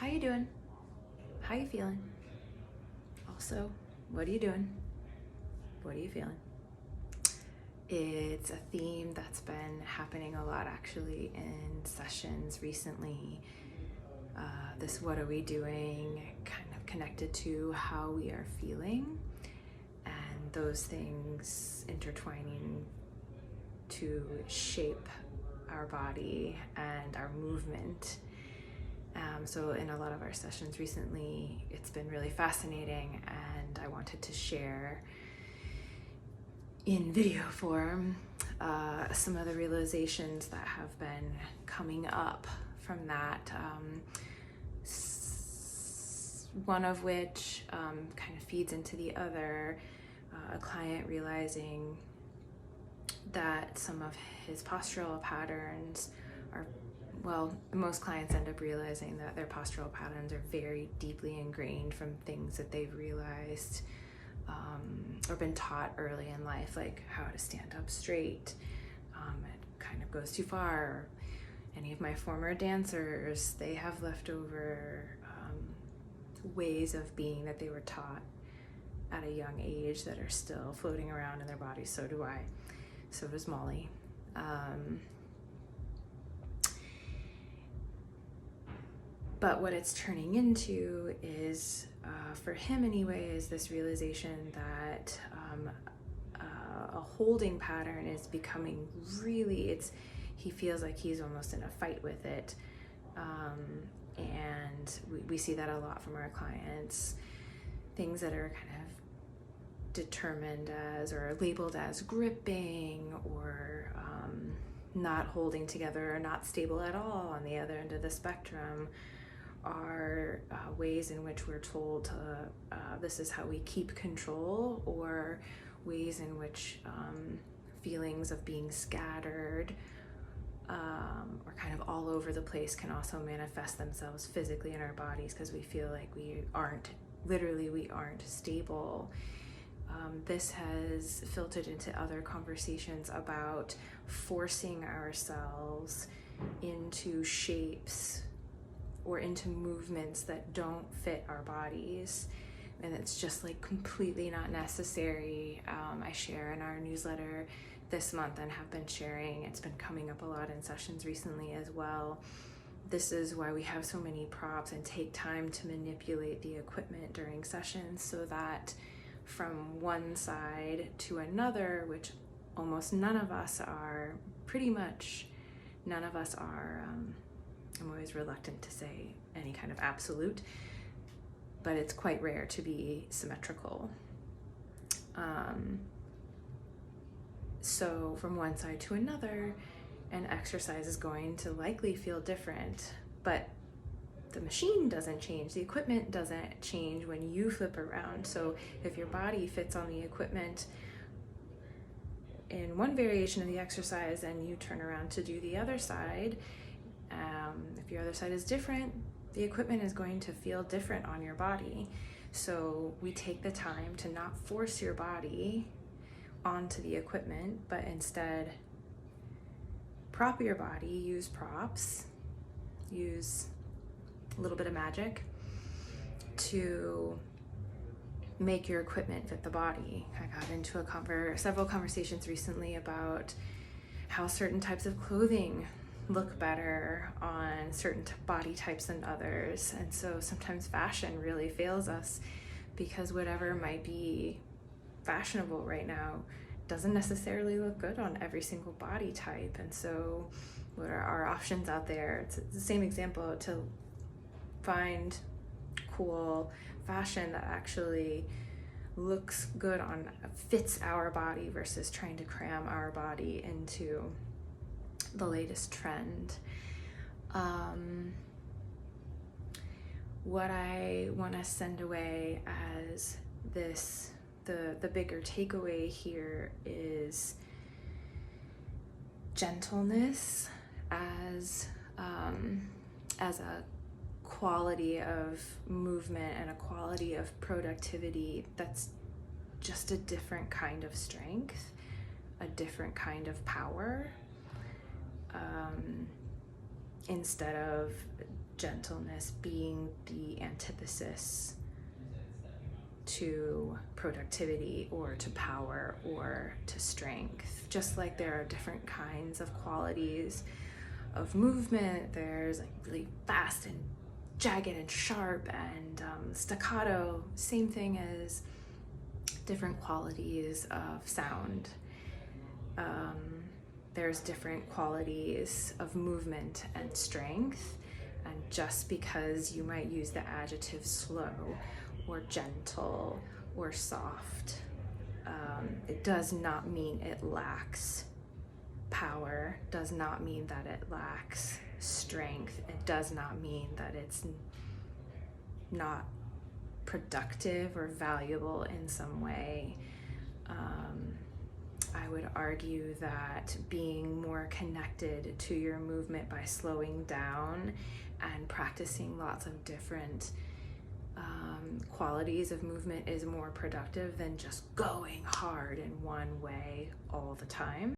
you doing? How you feeling? Also, what are you doing? What are you feeling? It's a theme that's been happening a lot actually in sessions recently. This what are we doing kind of connected to how we are feeling, and those things intertwining to shape our body and our movement. So in a lot of our sessions recently, it's been really fascinating, and I wanted to share in video form some of the realizations that have been coming up from that. One of which kind of feeds into the other. A client realizing that some of his postural patterns are, well, most clients end up realizing that their postural patterns are very deeply ingrained from things that they've realized or been taught early in life, like how to stand up straight. It kind of goes too far. Any of my former dancers, they have leftover ways of being that they were taught at a young age that are still floating around in their bodies. So do I. So does Molly. But what it's turning into is, for him anyway, is this realization that a holding pattern is becoming really, he feels like he's almost in a fight with it. And we see that a lot from our clients. Things that are kind of determined as or labeled as gripping or not holding together or not stable at all on the other end of the spectrum are ways in which we're told this is how we keep control, or ways in which feelings of being scattered or kind of all over the place can also manifest themselves physically in our bodies, because we feel like we aren't stable. This has filtered into other conversations about forcing ourselves into shapes or into movements that don't fit our bodies, and it's just like completely not necessary. I share in our newsletter this month and have been sharing, it's been coming up a lot in sessions recently as well. This is why we have so many props and take time to manipulate the equipment during sessions, so that from one side to another, which almost none of us are, pretty much none of us are, I'm always reluctant to say any kind of absolute, but it's quite rare to be symmetrical. So from one side to another, an exercise is going to likely feel different, but the machine doesn't change, the equipment doesn't change when you flip around. So if your body fits on the equipment in one variation of the exercise and you turn around to do the other side, if your other side is different, the equipment is going to feel different on your body. So we take the time to not force your body onto the equipment, but instead prop your body, use props, use a little bit of magic to make your equipment fit the body. I got into several conversations recently about how certain types of clothing look better on certain body types than others. And so sometimes fashion really fails us, because whatever might be fashionable right now doesn't necessarily look good on every single body type. And so what are our options out there? It's the same example, to find cool fashion that actually looks good fits our body, versus trying to cram our body into the latest trend. What I want to send away as the bigger takeaway here is gentleness as a quality of movement and a quality of productivity that's just a different kind of strength, a different kind of power. Instead of gentleness being the antithesis to productivity or to power or to strength. Just like there are different kinds of qualities of movement, there's like really fast and jagged and sharp and staccato, same thing as different qualities of sound. There's different qualities of movement and strength, and just because you might use the adjective slow or gentle or soft, it does not mean it lacks power, does not mean that it lacks strength, it does not mean that it's not productive or valuable in some way. I would argue that being more connected to your movement by slowing down and practicing lots of different qualities of movement is more productive than just going hard in one way all the time.